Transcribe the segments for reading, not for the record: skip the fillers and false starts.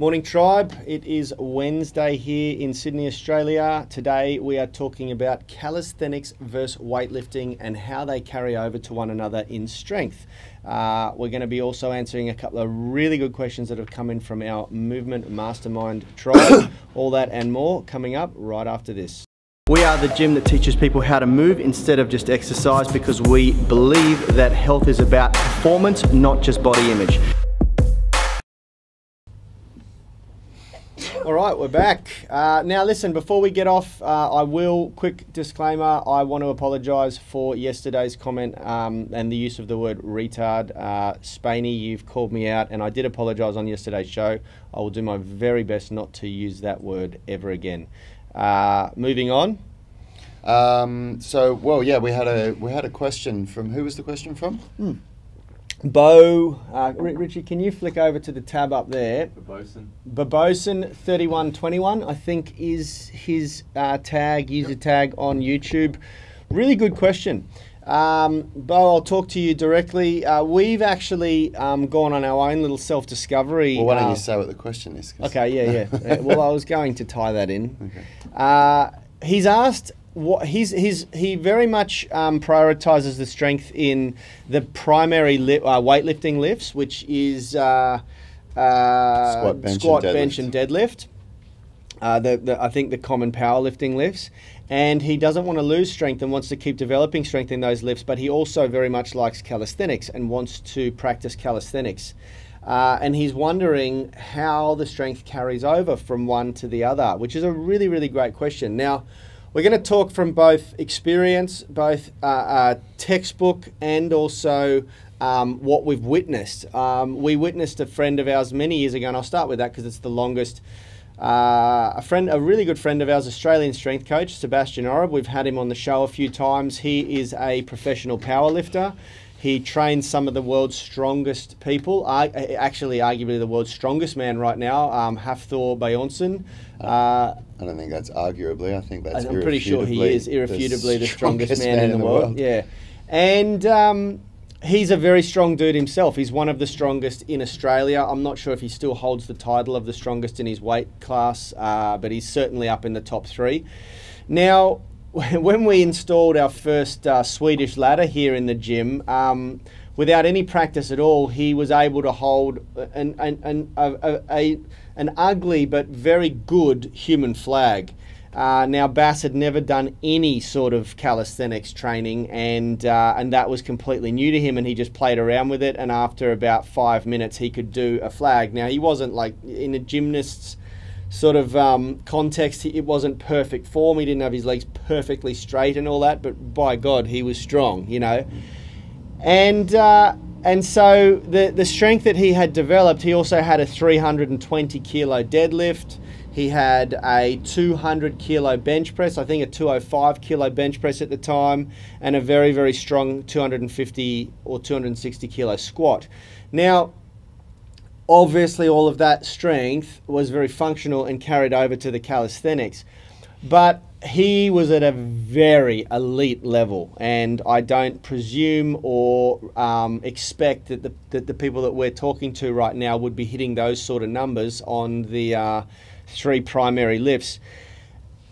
Morning Tribe, it is Wednesday here in Sydney, Australia. Today we are talking about calisthenics versus weightlifting and how they carry over to one another in strength. We're going to be also answering a couple of really good questions that have come in from our Movement Mastermind Tribe. All that and more coming up right after this. We are the gym that teaches people how to move instead of just exercise, because we believe that health is about performance, not just body image. All right, we're back. Now listen, before we get off, quick disclaimer, I want to apologise for yesterday's comment and the use of the word retard. Spainy, you've called me out, and I did apologise on yesterday's show. I will do my very best not to use that word ever again. Moving on. Well, yeah, we had a question from, who was the question from? Beau, Richie, can you flick over to the tab up there? Beauson 3121, I think, is his user tag on YouTube. Really good question. Beau, I'll talk to you directly. We've actually gone on our own little self-discovery. Well, why don't you say what the question is? Okay, yeah. Well, I was going to tie that in. Okay. He's asked, he very much prioritizes the strength in the primary weightlifting lifts, which is squat, bench, and deadlift. I think the common powerlifting lifts. And he doesn't want to lose strength and wants to keep developing strength in those lifts, but he also very much likes calisthenics and wants to practice calisthenics. And he's wondering how the strength carries over from one to the other, which is a really, really great question. Now, we're going to talk from both experience, both textbook, and also what we've witnessed. We witnessed a friend of ours many years ago, and I'll start with that because it's the longest. A really good friend of ours, Australian strength coach, Sebastian Orab. We've had him on the show a few times. He is a professional powerlifter. He trains some of the world's strongest people, actually arguably the world's strongest man right now, Hafthor Bjornsson. I don't think that's arguably. I think that's I'm pretty sure he is irrefutably the strongest man in the world. Yeah. And he's a very strong dude himself. He's one of the strongest in Australia. I'm not sure if he still holds the title of the strongest in his weight class, but he's certainly up in the top 3. Now, when we installed our first Swedish ladder here in the gym, without any practice at all, he was able to hold an ugly but very good human flag. Now, Bass had never done any sort of calisthenics training, and that was completely new to him, and he just played around with it, and after about 5 minutes he could do a flag. Now, he wasn't like in a gymnast's sort of context, it wasn't perfect form, he didn't have his legs perfectly straight and all that, but by God, he was strong, you know. And so the strength that he had developed, he also had a 320 kilo deadlift. He had a 200 kilo bench press, I think a 205 kilo bench press at the time, and a very, very strong 250 or 260 kilo squat. Now, obviously all of that strength was very functional and carried over to the calisthenics, but he was at a very elite level, and I don't presume or expect that the people that we're talking to right now would be hitting those sort of numbers on the 3 primary lifts.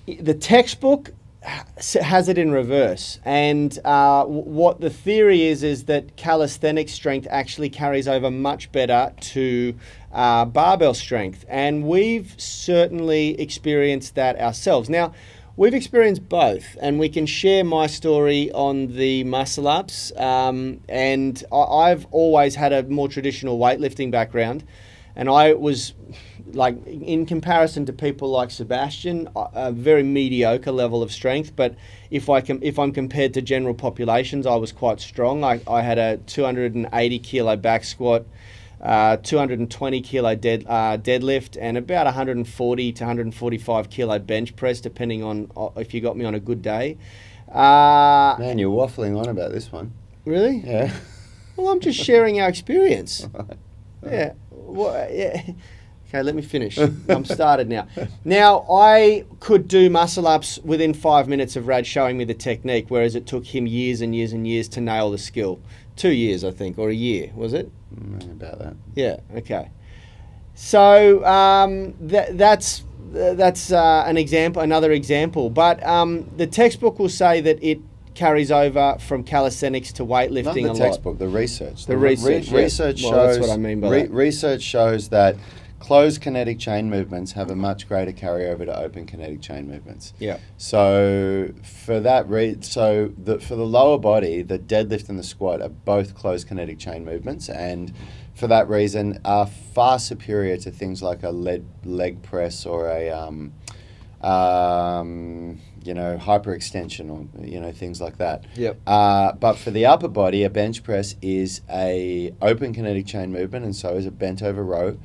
The textbook has it in reverse, and what the theory is that calisthenic strength actually carries over much better to barbell strength, and we've certainly experienced that ourselves. Now, we've experienced both, and we can share my story on the muscle ups, and I've always had a more traditional weightlifting background, and I was, like, in comparison to people like Sebastian, a very mediocre level of strength. But if I'm compared to general populations, I was quite strong. I had a 280 kilo back squat, 220 kilo deadlift, and about 140 to 145 kilo bench press, depending on if you got me on a good day. Man, you're waffling on about this one. Really? Yeah. Well, I'm just sharing our experience. Right. Yeah. Well, yeah. Okay, let me finish. I'm started now. Now, I could do muscle-ups within 5 minutes of Rad showing me the technique, whereas it took him years and years and years to nail the skill. 2 years, I think, or a year, was it? About that. Yeah, okay. So that's an example, another example. But the textbook will say that it carries over from calisthenics to weightlifting. Not the textbook, the research. The research. Research shows. Well, that's what I mean by that. Research shows that closed kinetic chain movements have a much greater carryover to open kinetic chain movements. Yeah. So for that for the lower body, the deadlift and the squat are both closed kinetic chain movements, and for that reason are far superior to things like a leg press or a hyperextension, or things like that. Yep. But for the upper body, a bench press is a open kinetic chain movement, and so is a bent over row.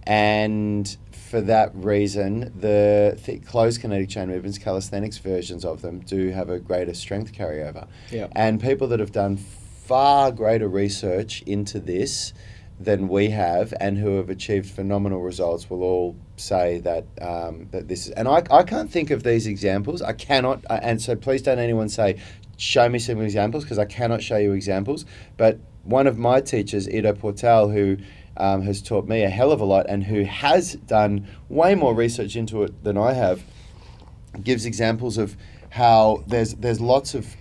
And for that reason, the closed kinetic chain movements, calisthenics versions of them, do have a greater strength carryover. Yep. And people that have done far greater research into this than we have, and who have achieved phenomenal results, will all say that that this is. And I can't think of these examples. I cannot. And so please don't anyone say, show me some examples, because I cannot show you examples. But one of my teachers, Ido Portal, who has taught me a hell of a lot, and who has done way more research into it than I have, gives examples of how there's lots of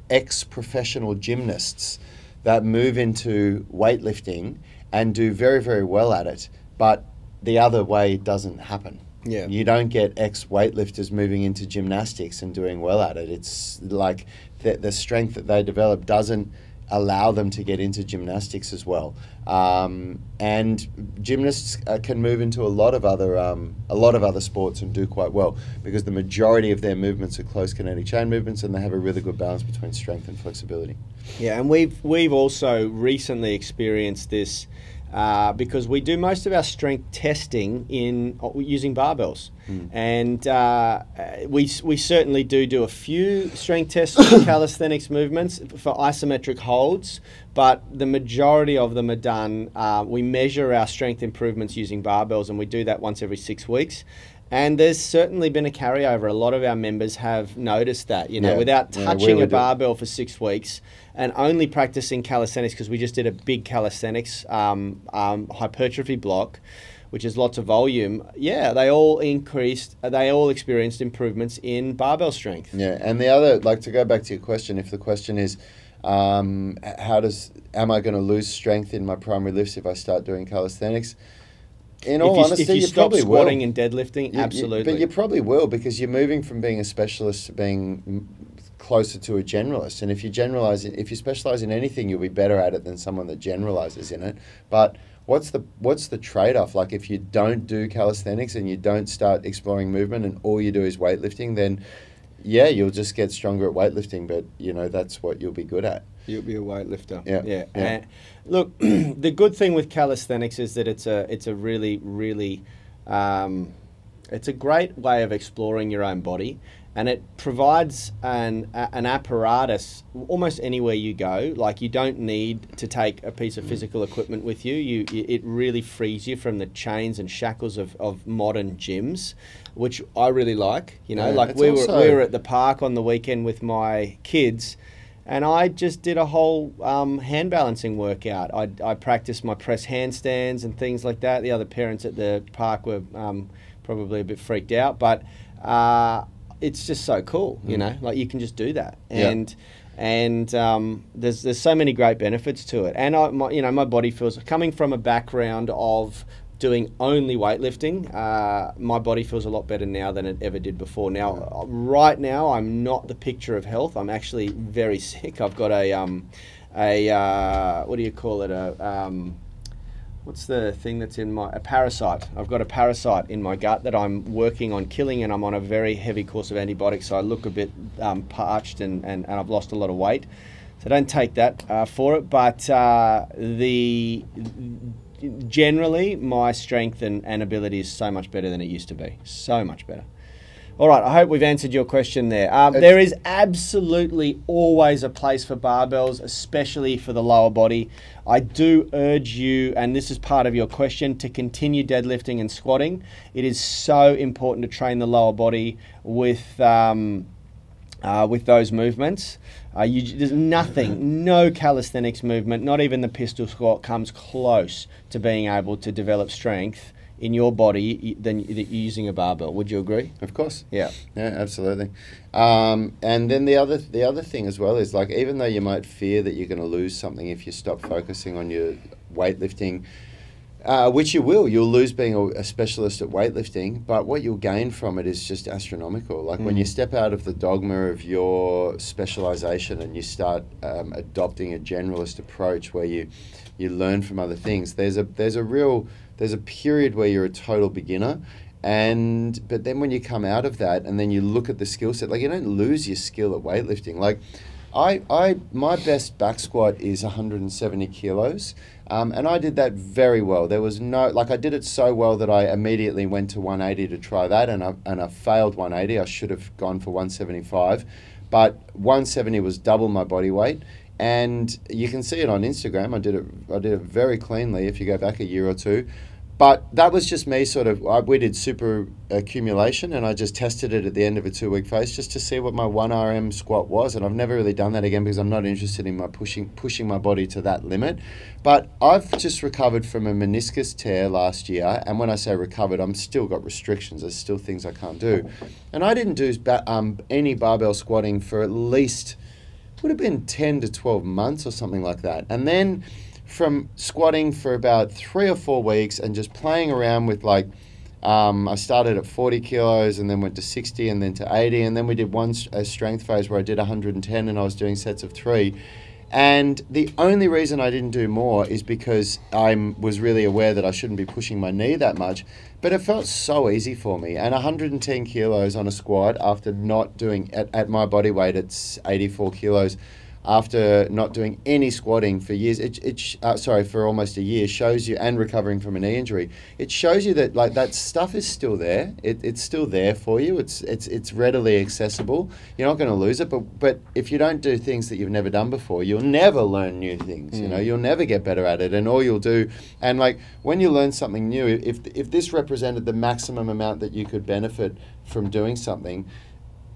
ex-professional gymnasts that move into weightlifting and do very, very well at it, but the other way doesn't happen. Yeah. You don't get ex-weightlifters moving into gymnastics and doing well at it. It's like the strength that they develop doesn't allow them to get into gymnastics as well. And gymnasts can move into a lot of other sports and do quite well, because the majority of their movements are closed kinetic chain movements, and they have a really good balance between strength and flexibility. Yeah, and we've also recently experienced this because we do most of our strength testing using barbells. And we certainly do a few strength tests for calisthenics movements for isometric holds, but the majority of them are done. We measure our strength improvements using barbells, and we do that once every 6 weeks. And there's certainly been a carryover. A lot of our members have noticed that, without touching a barbell for 6 weeks and only practicing calisthenics, because we just did a big calisthenics hypertrophy block, which is lots of volume. Yeah, they all experienced improvements in barbell strength. Yeah, and the other, to go back to your question, if the question is, am I going to lose strength in my primary lifts if I start doing calisthenics? In all honesty, if you you stop probably squatting will. and deadlifting, absolutely. But you probably will, because you're moving from being a specialist to being closer to a generalist. And if you specialize in anything, you'll be better at it than someone that generalizes in it. But what's the trade-off? Like, if you don't do calisthenics and you don't start exploring movement and all you do is weightlifting, then yeah, you'll just get stronger at weightlifting, but that's what you'll be good at. You'll be a weightlifter. Yeah. Look, the good thing with calisthenics is that it's a really, really it's a great way of exploring your own body, and it provides an apparatus almost anywhere you go. Like, you don't need to take a piece of physical equipment with you. It really frees you from the chains and shackles of modern gyms, which I really like. We were at the park on the weekend with my kids, and I just did a whole hand balancing workout. I practiced my press handstands and things like that. The other parents at the park were probably a bit freaked out, but it's just so cool, like, you can just do that. And there's so many great benefits to it. And my body feels, coming from a background of doing only weightlifting, my body feels a lot better now than it ever did before. Now, right now, I'm not the picture of health. I'm actually very sick. I've got what do you call it? What's the thing that's in a parasite. I've got a parasite in my gut that I'm working on killing, and I'm on a very heavy course of antibiotics, so I look a bit parched and I've lost a lot of weight. So don't take that for it, but generally my strength and ability is so much better than it used to be. So much better. All right, I hope we've answered your question there. There is absolutely always a place for barbells, especially for the lower body. I do urge you, and this is part of your question, to continue deadlifting and squatting. It is so important to train the lower body with those movements. There's nothing, no calisthenics movement, not even the pistol squat comes close to being able to develop strength in your body than using a barbell. Would you agree? Of course. Yeah. Yeah, absolutely. And then the other thing as well is, like, even though you might fear that you're going to lose something if you stop focusing on your weightlifting, which you'll lose being a specialist at weightlifting, but what you'll gain from it is just astronomical. Like when you step out of the dogma of your specialization and you start adopting a generalist approach where you learn from other things, there's a period where you're a total beginner, but then when you come out of that and then you look at the skill set, like, you don't lose your skill at weightlifting. Like my best back squat is 170 kilos, and I did that very well. There was I did it so well that I immediately went to 180 to try that, and I failed 180. I should have gone for 175, but 170 was double my body weight. And you can see it on Instagram. I did it very cleanly if you go back a year or two. But that was just me we did super accumulation, and I just tested it at the end of a 2-week phase just to see what my 1RM squat was. And I've never really done that again because I'm not interested in pushing my body to that limit. But I've just recovered from a meniscus tear last year. And when I say recovered, I'm still got restrictions. There's still things I can't do. And I didn't do any barbell squatting for at least, would have been 10 to 12 months or something like that. And then from squatting for about 3 or 4 weeks and just playing around with, like, I started at 40 kilos and then went to 60 and then to 80, and then we did a strength phase where I did 110 and I was doing sets of 3. And the only reason I didn't do more is because I was really aware that I shouldn't be pushing my knee that much. But it felt so easy for me. And 110 kilos on a squat after not doing, at my body weight, it's 84 kilos, after not doing any squatting for years, for almost a year, shows you, and recovering from a knee injury, it shows you that, like, that stuff is still there. It's still there for you. It's readily accessible. You're not going to lose it, but if you don't do things that you've never done before, you'll never learn new things. You know, you'll never get better at it, and all you'll do, and like when you learn something new, if this represented the maximum amount that you could benefit from doing something,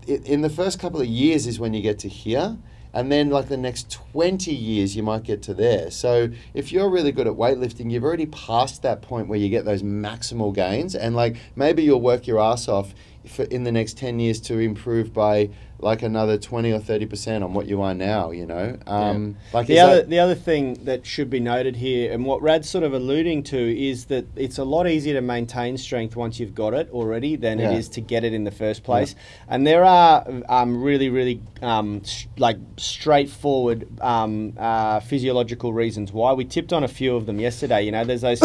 in the first couple of years is when you get to here. And then, like, the next 20 years, you might get to there. So if you're really good at weightlifting, you've already passed that point where you get those maximal gains. And, like, maybe you'll work your ass off in the next 10 years to improve by, like, another 20 or 30% on what you are now, you know? Like the other thing that should be noted here, and what Rad's sort of alluding to, is that it's a lot easier to maintain strength once you've got it already than it is to get it in the first place. And there are really like straightforward physiological reasons why. We tipped on a few of them yesterday. You know, there's those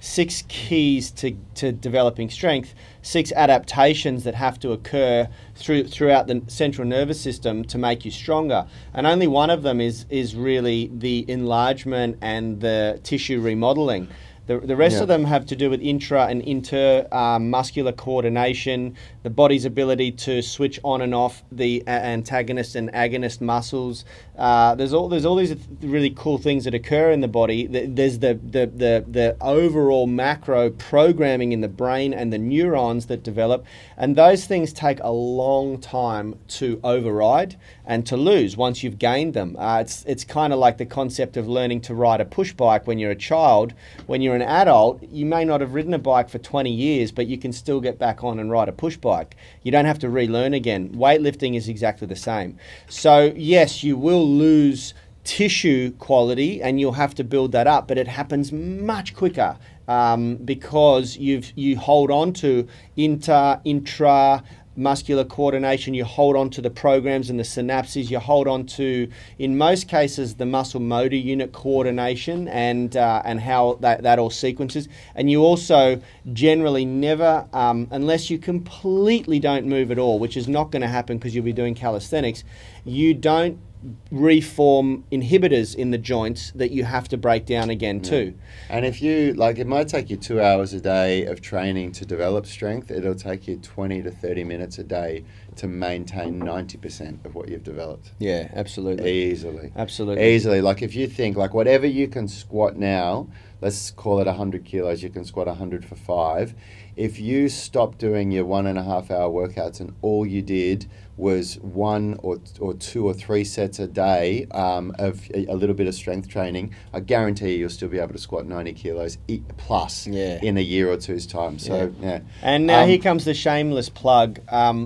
six keys to developing strength, 6 adaptations that have to occur throughout the central nervous system to make you stronger, and only one of them is really the enlargement and the tissue remodeling. The rest of them have to do with intra and inter muscular coordination, the body's ability to switch on and off the antagonist and agonist muscles. There's all these really cool things that occur in the body. There's the overall macro programming in the brain and the neurons that develop, and those things take a long time to override and to lose once you've gained them. It's kind of like the concept of learning to ride a push bike when you're a child. When you're an adult, you may not have ridden a bike for 20 years, but you can still get back on and ride a push bike. You don't have to relearn again. Weightlifting is exactly the same. So yes, you will lose tissue quality and you'll have to build that up, but it happens much quicker because you hold on to intra muscular coordination, you hold on to the programs and the synapses, you hold on to, in most cases, the muscle motor unit coordination and how that all sequences. And you also generally never, unless you completely don't move at all, which is not going to happen because you'll be doing calisthenics, you don't reform inhibitors in the joints that you have to break down again too. And if you, like, it might take you 2 hours a day of training to develop strength, it'll take you 20 to 30 minutes a day to maintain 90% of what you've developed. Yeah, absolutely. Easily. Absolutely. Easily. Like, if you think, like, whatever you can squat now, let's call it 100 kilos, you can squat 100 for 5. If you stop doing your 1.5 hour workouts and all you did was 1 or 2 or 3 sets a day of a little bit of strength training, I guarantee you'll still be able to squat 90 kilos plus in a year or two's time. So, yeah. And now here comes the shameless plug.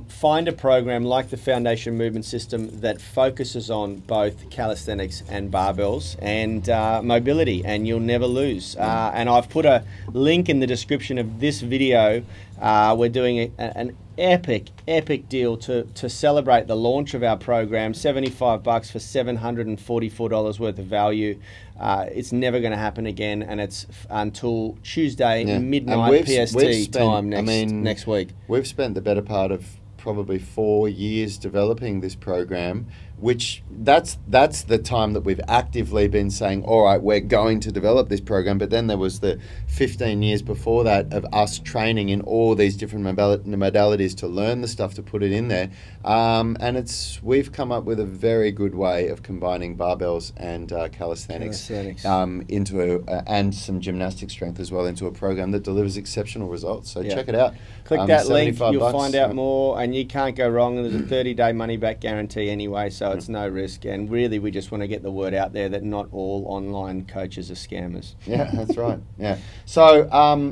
Find a program like the Foundation Movement System that focuses on both calisthenics and barbells and mobility, and you'll never lose. And I've put a link in the description of this video. We're doing an epic deal to celebrate the launch of our program. $75 for $744 worth of value. It's never going to happen again, and it's until Tuesday midnight PST time next week. We've spent the better part of probably 4 years developing this program, which that's the time that we've actively been saying, all right, we're going to develop this program. But then there was the 15 years before that of us training in all these different modalities to learn the stuff to put it in there. And we've come up with a very good way of combining barbells and calisthenics into and some gymnastic strength as well into a program that delivers exceptional results. So check it out. Click that link, you'll find out more, and you can't go wrong. And there's a 30-day money-back guarantee anyway, so it's no risk. And really, we just want to get the word out there that not all online coaches are scammers. Yeah, that's right. Yeah. So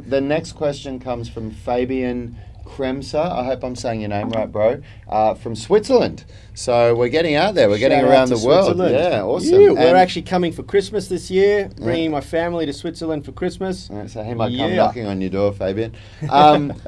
the next question comes from Fabian Kremser. I hope I'm saying your name right, bro. From Switzerland. So we're getting out there. We're getting around the world. Yeah, awesome. We're actually coming for Christmas this year, bringing my family to Switzerland for Christmas. So he might come knocking on your door, Fabian.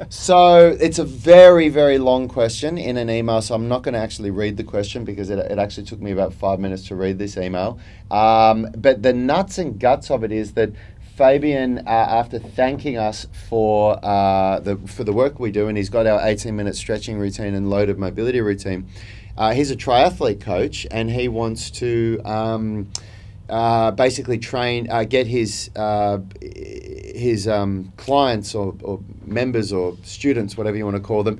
So it's a very, very long question in an email, so I'm not going to actually read the question because it actually took me about 5 minutes to read this email. But the nuts and guts of it is that Fabian, after thanking us for the work we do, and he's got our 18-minute stretching routine and loaded mobility routine, he's a triathlete coach, and he wants to basically get his clients or members or students, whatever you want to call them,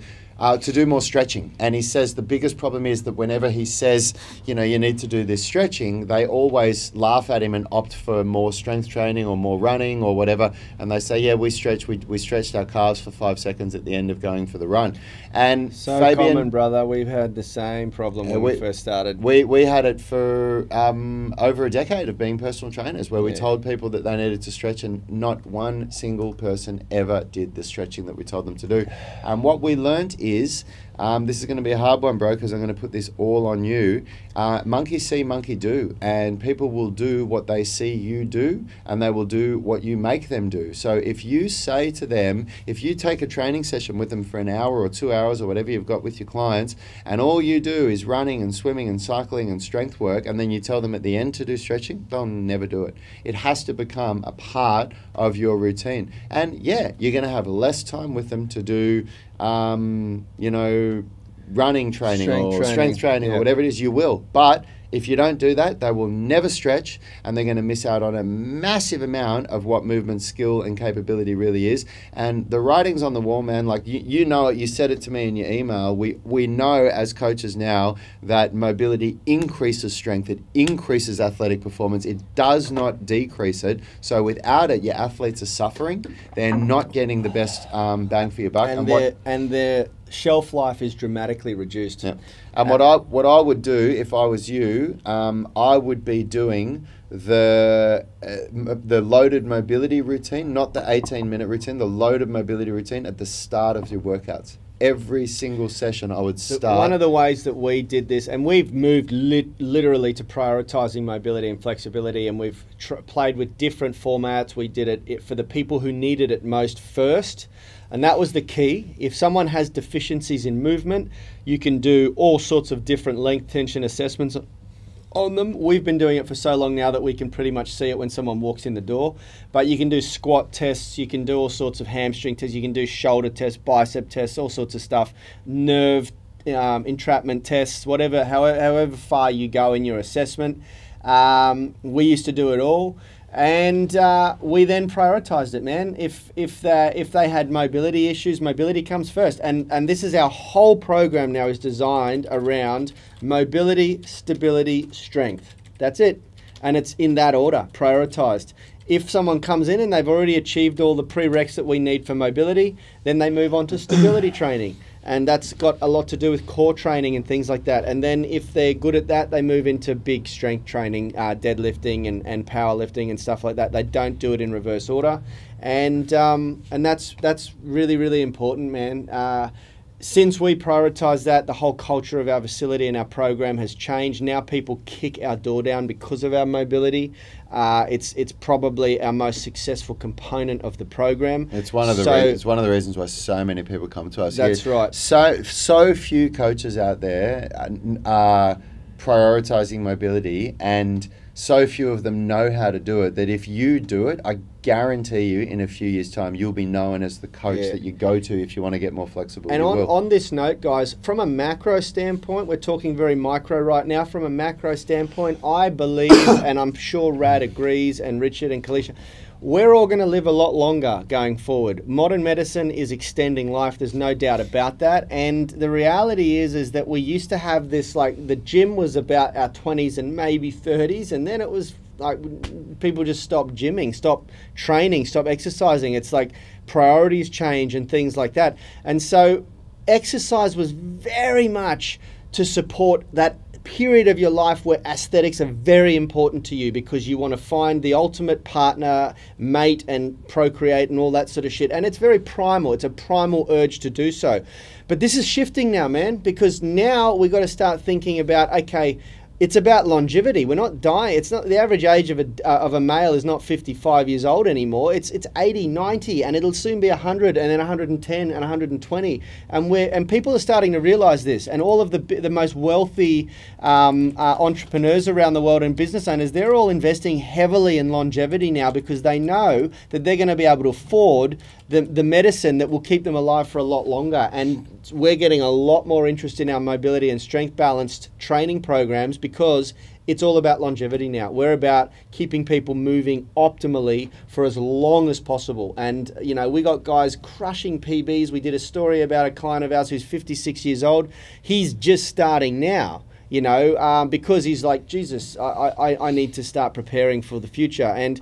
to do more stretching. And he says the biggest problem is that whenever he says, you need to do this stretching, they always laugh at him and opt for more strength training or more running or whatever. And they say, yeah, we stretched our calves for 5 seconds at the end of going for the run. And so Fabian, common, brother. We've had the same problem when we first started. We had it for over a decade of being personal trainers, where we told people that they needed to stretch, and not one single person ever did the stretching that we told them to do. And what we learned is, this is going to be a hard one, bro, because I'm going to put this all on you. Monkey see, monkey do. And people will do what they see you do, and they will do what you make them do. So if you say to them, if you take a training session with them for an hour or 2 hours or whatever you've got with your clients, and all you do is running and swimming and cycling and strength work, and then you tell them at the end to do stretching, they'll never do it. It has to become a part of your routine. And yeah, you're going to have less time with them to do running training or strength training or whatever it is, you will. But if you don't do that, they will never stretch, and they're going to miss out on a massive amount of what movement skill and capability really is. And the writing's on the wall, man. Like, you know it. You said it to me in your email. We know as coaches now that mobility increases strength. It increases athletic performance. It does not decrease it. So without it, your athletes are suffering. They're not getting the best bang for your buck. And their shelf life is dramatically reduced. Yeah. And what I would do if I was you, I would be doing the loaded mobility routine, not the 18-minute routine, the loaded mobility routine at the start of your workouts. Every single session I would start. One of the ways that we did this, and we've moved literally to prioritizing mobility and flexibility, and we've played with different formats. We did it for the people who needed it most first. And that was the key. If someone has deficiencies in movement, you can do all sorts of different length tension assessments on them. We've been doing it for so long now that we can pretty much see it when someone walks in the door. But you can do squat tests, you can do all sorts of hamstring tests, you can do shoulder tests, bicep tests, all sorts of stuff, nerve entrapment tests, whatever, however far you go in your assessment. We used to do it all. And we then prioritized it, man. If they had mobility issues, mobility comes first. And this is our whole program now is designed around mobility, stability, strength. That's it. And it's in that order, prioritized. if someone comes in and they've already achieved all the prereqs that we need for mobility, then they move on to stability training. And that's got a lot to do with core training and things like that. And then if they're good at that, they move into big strength training, deadlifting and powerlifting and stuff like that. They don't do it in reverse order. And that's really, really important, man. Since we prioritize that, the whole culture of our facility and our program has changed. Now people kick our door down because of our mobility. It's probably our most successful component of the program. It's one of the reasons why so many people come to us. That's right. So few coaches out there are prioritizing mobility, and so few of them know how to do it, that if you do it, I guarantee you in a few years' time, you'll be known as the coach that you go to if you want to get more flexible. And on this note, guys, from a macro standpoint, we're talking very micro right now. From a macro standpoint, I believe, and I'm sure Rad agrees, and Richard and Kalisha, we're all going to live a lot longer going forward. Modern medicine is extending life. There's no doubt about that. And the reality is that we used to have this, like, the gym was about our 20s and maybe 30s, and then it was like people just stopped gymming, stopped training, stopped exercising. It's like priorities change and things like that. And so exercise was very much to support that period of your life where aesthetics are very important to you, because you want to find the ultimate partner, mate, and procreate and all that sort of shit. And it's very primal. It's a primal urge to do so. But this is shifting now, man, because now we got to start thinking about, okay, it's about longevity. We're not dying. It's not the average age of a male is not 55 years old anymore. It's 80, 90, and it'll soon be 100, and then 110 and 120. And people are starting to realize this. And all of the most wealthy entrepreneurs around the world and business owners, they're all investing heavily in longevity now, because they know that they're going to be able to afford the medicine that will keep them alive for a lot longer. And we're getting a lot more interest in our mobility and strength balanced training programs, because it's all about longevity now. We're about keeping people moving optimally for as long as possible. And, you know, we got guys crushing PBs. We did a story about a client of ours who's 56 years old. He's just starting now, you know, because he's like, Jesus, I need to start preparing for the future. And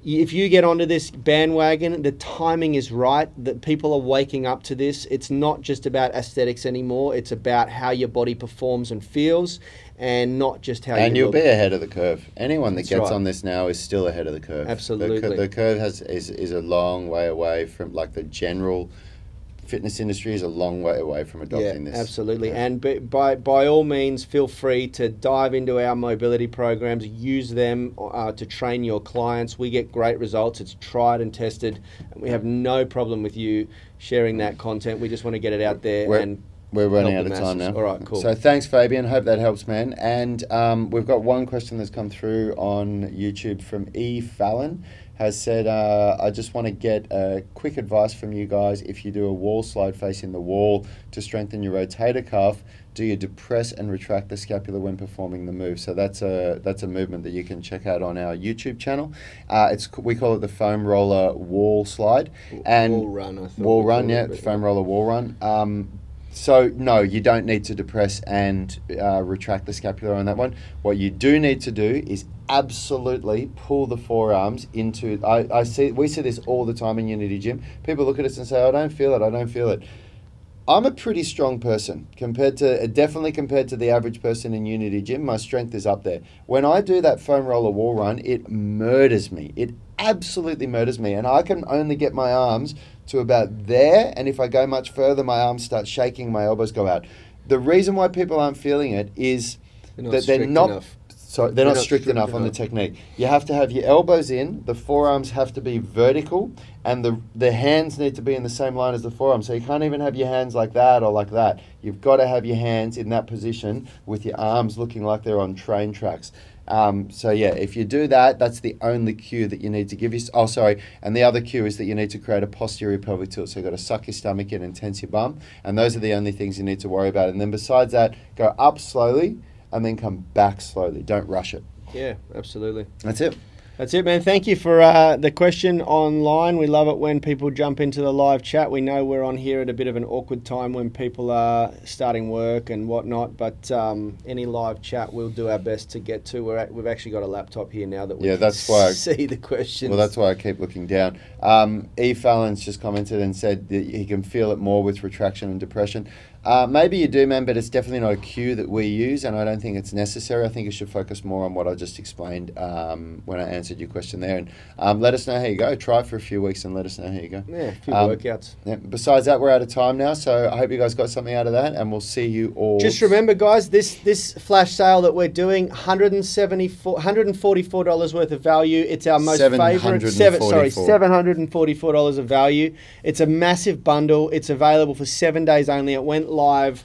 if you get onto this bandwagon, the timing is right, that people are waking up to this. It's not just about aesthetics anymore. It's about how your body performs and feels, and not just how you look. And you'll be ahead of the curve. Anyone that gets on this now is still ahead of the curve. Absolutely. The curve is a long way away from, like, the general fitness industry is a long way away from adopting this. Absolutely. Yeah. And by all means, feel free to dive into our mobility programs, use them to train your clients. We get great results. It's tried and tested, and we have no problem with you sharing that content. We just want to get it out there. We're running out of time now. All right, cool. So thanks, Fabian. Hope that helps, man. And we've got one question that's come through on YouTube from E. Fallon. Has said, I just want to get quick advice from you guys. If you do a wall slide facing the wall to strengthen your rotator cuff, do you depress and retract the scapula when performing the move? So that's a movement that you can check out on our YouTube channel. We call it the foam roller wall slide. And wall run, I thought. Wall run, yeah, foam roller wall run. So, no, you don't need to depress and retract the scapula on that one. What you do need to do is absolutely pull the forearms into... We see this all the time in Unity Gym. People look at us and say, I don't feel it. I'm a pretty strong person, definitely compared to the average person in Unity Gym. My strength is up there. When I do that foam roller wall run, it murders me. It absolutely murders me. And I can only get my arms to about there, and if I go much further, my arms start shaking, my elbows go out. The reason why people aren't feeling it is that they're not strict enough on the technique. You have to have your elbows in, the forearms have to be vertical, and the hands need to be in the same line as the forearms. So you can't even have your hands like that or like that. You've got to have your hands in that position with your arms looking like they're on train tracks. So yeah, if you do that, that's the only cue that you need to give and the other cue is that you need to create a posterior pelvic tilt. So you've got to suck your stomach in and tense your bum, and those are the only things you need to worry about. And then besides that, go up slowly and then come back slowly. Don't rush it. Yeah, absolutely. That's it. That's it, man. Thank you for the question online. We love it when people jump into the live chat. We know we're on here at a bit of an awkward time when people are starting work and whatnot, but any live chat we'll do our best to get to. We've actually got a laptop here now that we can see the questions. Well, that's why I keep looking down. E. Fallon's just commented and said that he can feel it more with retraction and depression. Maybe you do, man, but it's definitely not a cue that we use, and I don't think it's necessary. I think you should focus more on what I just explained when I answered your question there. And let us know how you go. Try it for a few weeks and let us know how you go. Yeah, a few workouts. Yeah. Besides that, we're out of time now, so I hope you guys got something out of that, and we'll see you all. Just remember, guys, this flash sale that we're doing, $144 worth of value. It's our most favorite. $744 of value. It's a massive bundle. It's available for 7 days only. It went live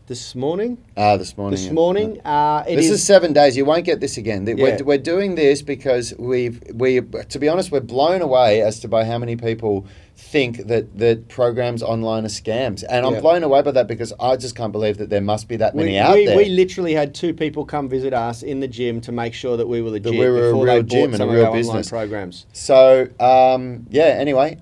this morning. This morning. This is 7 days. You won't get this again. We're doing this because to be honest, we're blown away as to by how many people think that programs online are scams. And I'm blown away by that because I just can't believe that there must be that many out there. We literally had 2 people come visit us in the gym to make sure that we were legit before they bought some of our online programs. So, anyway,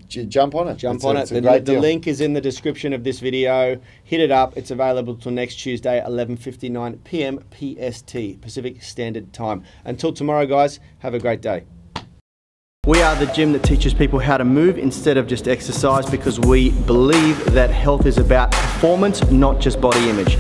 jump on it. The link is in the description of this video. Hit it up. It's available till next Tuesday, 11:59 p.m. PST, Pacific Standard Time. Until tomorrow, guys, have a great day. We are the gym that teaches people how to move instead of just exercise, because we believe that health is about performance, not just body image.